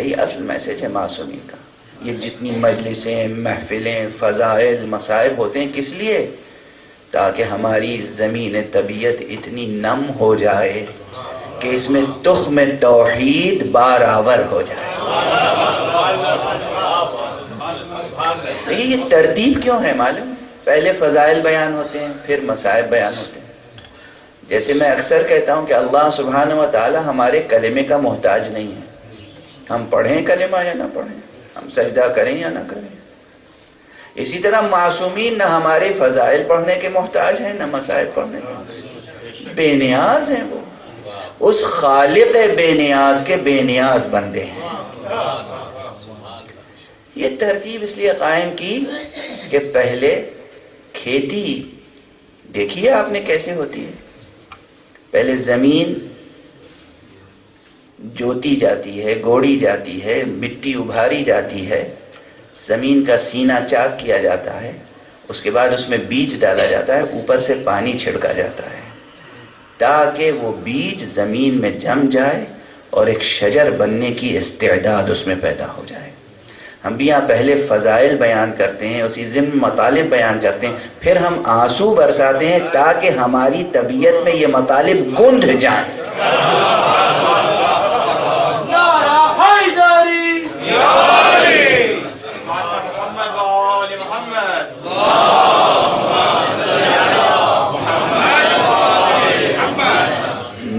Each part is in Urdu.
یہی اصل میسج ہے معصومی کا. یہ جتنی مجلسیں، محفلیں، فضائل، مصائب ہوتے ہیں کس لیے؟ تاکہ ہماری زمین طبیعت اتنی نم ہو جائے کہ اس میں تخم توحید بارآور ہو جائے. یہ ترتیب کیوں ہے معلوم؟ پہلے فضائل بیان ہوتے ہیں، پھر مصائب بیان ہوتے ہیں. جیسے میں اکثر کہتا ہوں کہ اللہ سبحانہ و تعالی ہمارے کلمے کا محتاج نہیں ہے. ہم پڑھیں کلمہ یا نہ پڑھیں، ہم سجدہ کریں یا نہ کریں. اسی طرح معصومین نہ ہمارے فضائل پڑھنے کے محتاج ہیں، نہ مصائب پڑھنے کے، بے نیاز ہیں. وہ اس خالق بے نیاز کے بے نیاز بندے ہیں. یہ ترتیب اس لیے قائم کی کہ پہلے کھیتی دیکھیے آپ نے کیسے ہوتی ہے. پہلے زمین جوتی جاتی ہے، گوڑی جاتی ہے، مٹی ابھاری جاتی ہے، زمین کا سینہ چاک کیا جاتا ہے، اس کے بعد اس میں بیج ڈالا جاتا ہے، اوپر سے پانی چھڑکا جاتا ہے تاکہ وہ بیج زمین میں جم جائے اور ایک شجر بننے کی استعداد اس میں پیدا ہو جائے. ہم بھی یہاں پہلے فضائل بیان کرتے ہیں، اسی ضمن مطالب بیان کرتے ہیں، پھر ہم آنسو برساتے ہیں تاکہ ہماری طبیعت میں یہ مطالب گندھ جائیں.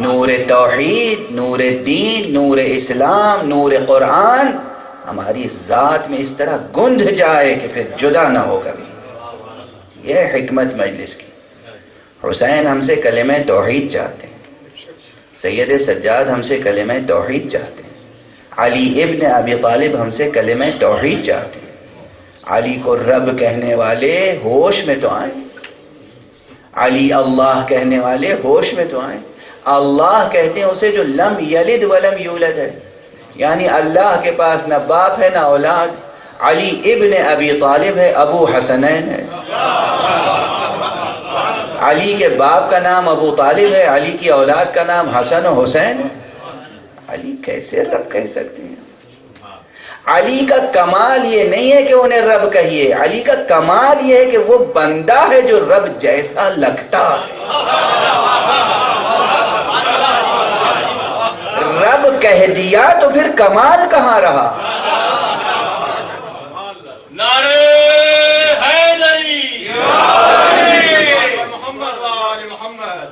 نور توحید، نور دین، نور اسلام، نور قرآن ہماری ذات میں اس طرح گندھ جائے کہ پھر جدا نہ ہو کبھی. یہ ہے حکمت مجلس کی. حسین ہم سے کلمہ توحید چاہتے ہیں، سید سجاد ہم سے کلمہ توحید چاہتے ہیں، علی ابن ابی طالب ہم سے کلمہ توحید چاہتے ہیں. علی کو رب کہنے والے ہوش میں تو آئیں، علی اللہ کہنے والے ہوش میں تو آئیں. اللہ کہتے ہیں اسے جو لم یلد ولم یولد ہے، یعنی اللہ کے پاس نہ باپ ہے نہ اولاد. علی ابن ابی طالب ہے، ابو حسنین ہے. علی کے باپ کا نام ابو طالب ہے، علی کی اولاد کا نام حسن و حسین ہے. علی کیسے رب کہہ سکتے ہیں؟ علی کا کمال یہ نہیں ہے کہ انہیں رب کہیے، علی کا کمال یہ ہے کہ وہ بندہ ہے جو رب جیسا لگتا ہے. رب کہہ دیا تو پھر کمال کہاں رہا؟ نعرہ حیدری، محمد وآل محمد.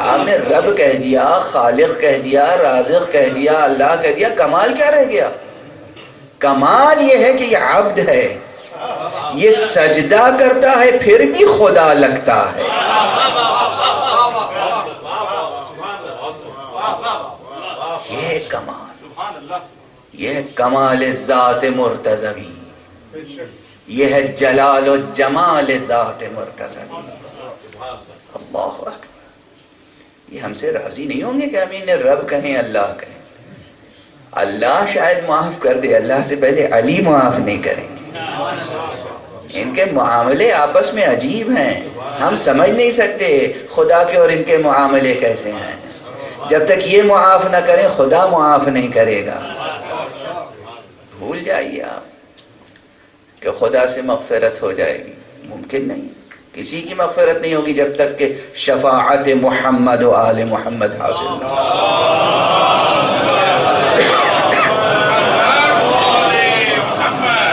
آپ نے رب کہہ دیا، خالق کہہ دیا، رازق کہہ دیا، اللہ کہہ دیا، کمال کیا رہ گیا؟ کمال یہ ہے کہ یہ عبد ہے، یہ سجدہ کرتا ہے پھر بھی خدا لگتا ہے. یہ کمال، یہ کمال ذات مرتضوی، یہ ہے جلال و جمال ذات مرتضوی. اللہ اکبر. یہ ہم سے راضی نہیں ہوں گے کہ ہم انہیں رب کہیں، اللہ کہیں. اللہ شاید معاف کر دے، اللہ سے پہلے علی معاف نہیں کریں گے. ان کے معاملے آپس میں عجیب ہیں، ہم سمجھ نہیں سکتے خدا کے اور ان کے معاملے کیسے ہیں. جب تک یہ معاف نہ کریں خدا معاف نہیں کرے گا. بھول جائیے آپ کہ خدا سے مغفرت ہو جائے گی، ممکن نہیں. کسی کی مغفرت نہیں ہوگی جب تک کہ شفاعت محمد و آل محمد حاصل نہ ہو.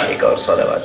ایک اور صلوات.